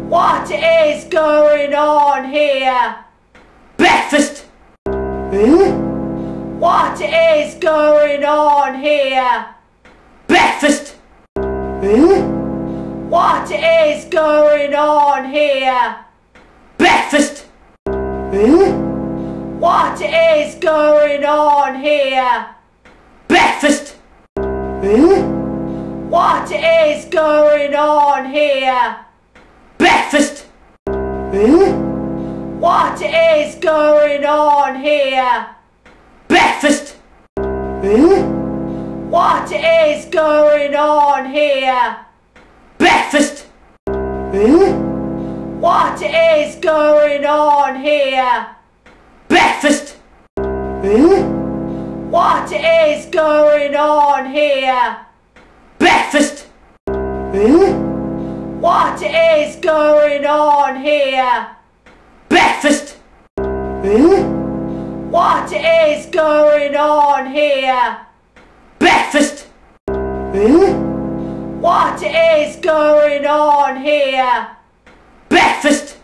What is going on here? Breakfast! What is going on here? Breakfast! What is going on here? Breakfast! What is going on here? Breakfast! What is going on here? Breakfast! What is going on here? Breakfast! What is going on here? Breakfast! What is going on here? Breakfast! What is going on here? Breakfast! What is going on here? Breakfast! What is going on here? Breakfast! What is going on here? Breakfast!